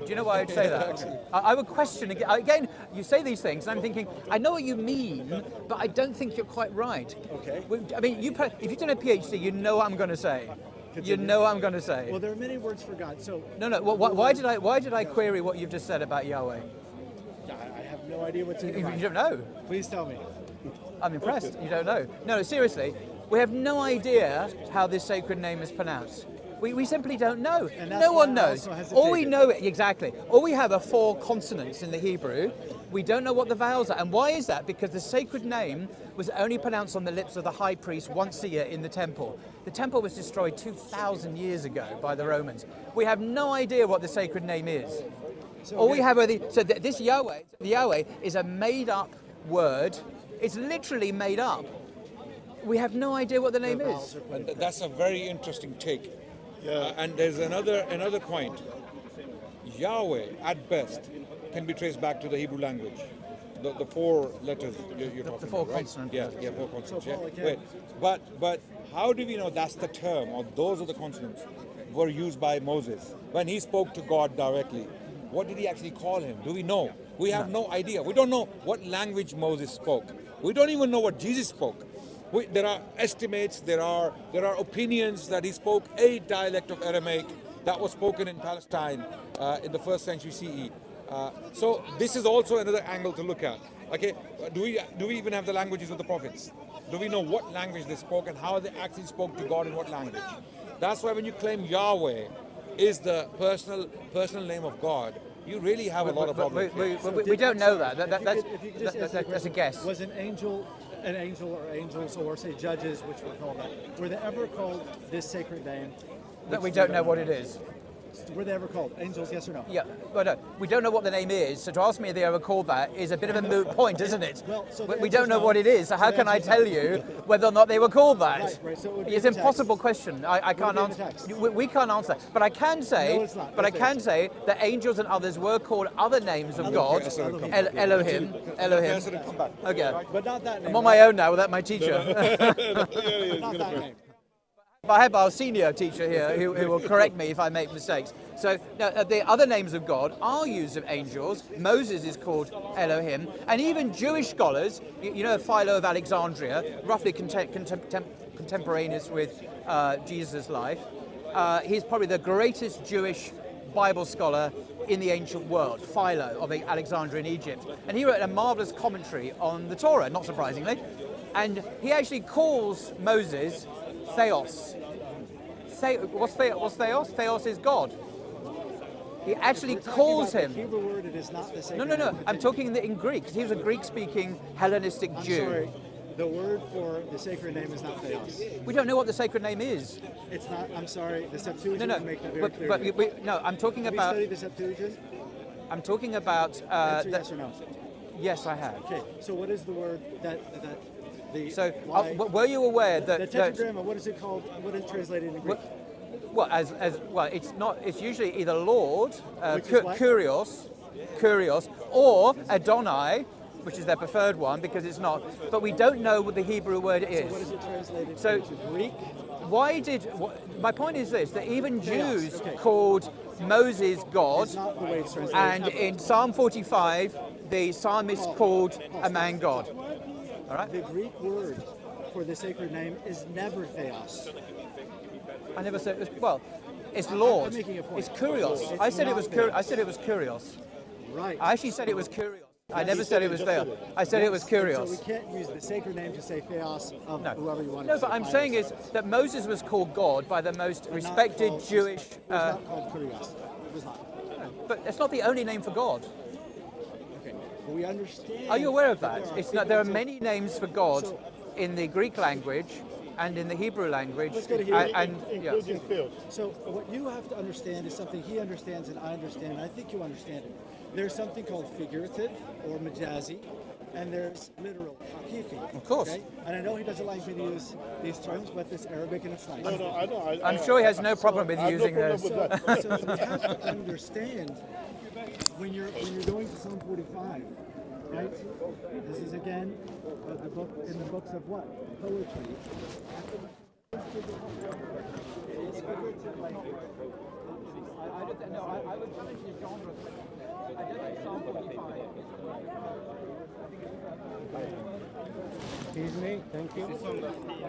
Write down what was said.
Do you know why I'd say that? I would question again. You say these things, and I'm thinking, I know what you mean, but I don't think you're quite right. Okay. I mean, if you've done a PhD, you know what I'm going to say. Continue. You know what I'm going to say. Well, there are many words for God. So No. Why did I query what you've just said about Yahweh? I have no idea what's in your mind. You don't know. Please tell me. I'm impressed. You don't know. No, seriously. We have no idea how this sacred name is pronounced. We simply don't know. No one knows. All we know, exactly. All we have are 4 consonants in the Hebrew. We don't know what the vowels are. And why is that? Because the sacred name was only pronounced on the lips of the high priest once a year in the temple. The temple was destroyed 2,000 years ago by the Romans. We have no idea what the sacred name is. All we have are this Yahweh is a made-up word. It's literally made up. We have no idea what the name is. That's a very interesting take. And there's another point. Yahweh, at best, can be traced back to the Hebrew language. The 4 letters you're talking about, the 4 right? consonants. Yeah, 4 consonants. Wait, but how do we know that's the term, or those are the consonants were used by Moses when he spoke to God directly? What did he actually call him? Do we know? We have no idea. We don't know what language Moses spoke. We don't even know what Jesus spoke. There are estimates, there are opinions that he spoke a dialect of Aramaic that was spoken in Palestine in the 1st century CE. So this is also another angle to look at. Okay, do we even have the languages of the prophets? Do we know what language they spoke and how they actually spoke to God in what language? That's why when you claim Yahweh is the personal name of God, you really have a lot of problems. We don't know that. That's a guess. Was an angel or angels, or say judges, which we call that, were they ever called this sacred name? That we don't know what it is. Were they ever called angels? Yes or no? Yeah, but no, we don't know what the name is. So to ask me if they ever called that is a bit of a moot point, isn't it? Well, so we don't know what it is. So how can I tell you whether or not they were called that? Right. So it's an impossible question. I can't answer. We can't answer that. But I can say. No, it's not. But I can say that angels and others were called other names of God. Elohim. Okay. But not that name. I'm on my own now without my teacher. Not that name. I have our senior teacher here who will correct me if I make mistakes. So now, the other names of God are used of angels. Moses is called Elohim, and even Jewish scholars, you know, Philo of Alexandria, roughly contemporaneous with Jesus' life. He's probably the greatest Jewish Bible scholar in the ancient world, Philo of Alexandria in Egypt, and he wrote a marvelous commentary on the Torah, not surprisingly, and he actually calls Moses Theos. What's Theos? Theos is God. He actually calls him. The Hebrew word, it is not the same. No. I'm talking in Greek, because he was a Greek-speaking Hellenistic Jew. Sorry. The word for the sacred name is not Theos. We don't know what the sacred name is. It's not. I'm sorry. The Septuagint No. make it very clear. But I'm talking Have about. you studied the Septuagint? I'm talking about. Answer yes or no. Yes, I have. Okay. So what is the word that the? So why, were you aware that the tetragramma? What is it called? What is it translated in Greek? Well, it's not. It's usually either Lord, Kurios, or Adonai, which is their preferred one because it's not. But we don't know what the Hebrew word is. So what is it translated into Greek? My point is this: that even Jews called Moses God, It's not the way it's translated. and in Psalm 45, the psalmist called a man God. All right. The Greek word for the sacred name is never Theos. I never said. It's Lord. I'm making a point. It's Kurios. It's I said it not was. Theos. I said it was Kurios. Right. I actually said it was Kurios. I never said it was Theos. I said it was Kurios. So we can't use the sacred name to say Theos of whoever you want. No, but I'm saying is that Moses was called God by the most respected Jewish. It was not called Kurios. It was not. But it's not the only name for God. Okay. But we understand. Are you aware of that? It's not. There are many names for God in the Greek language and in the Hebrew language. Let's go to Hebrew. Yeah. So what you have to understand is something he understands and I understand, and I think you understand it. There's something called figurative or majazi, and there's literal, hakiki. Of course. Okay? And I know he doesn't like me to use these terms, but it's Arabic and it's nice. No, I know. I'm sure he has no problem with using those. So you have to understand when you're going to Psalm 45, right? This is again the book in the books of what? Poetry. I would challenge the genre. Excuse me. Thank you.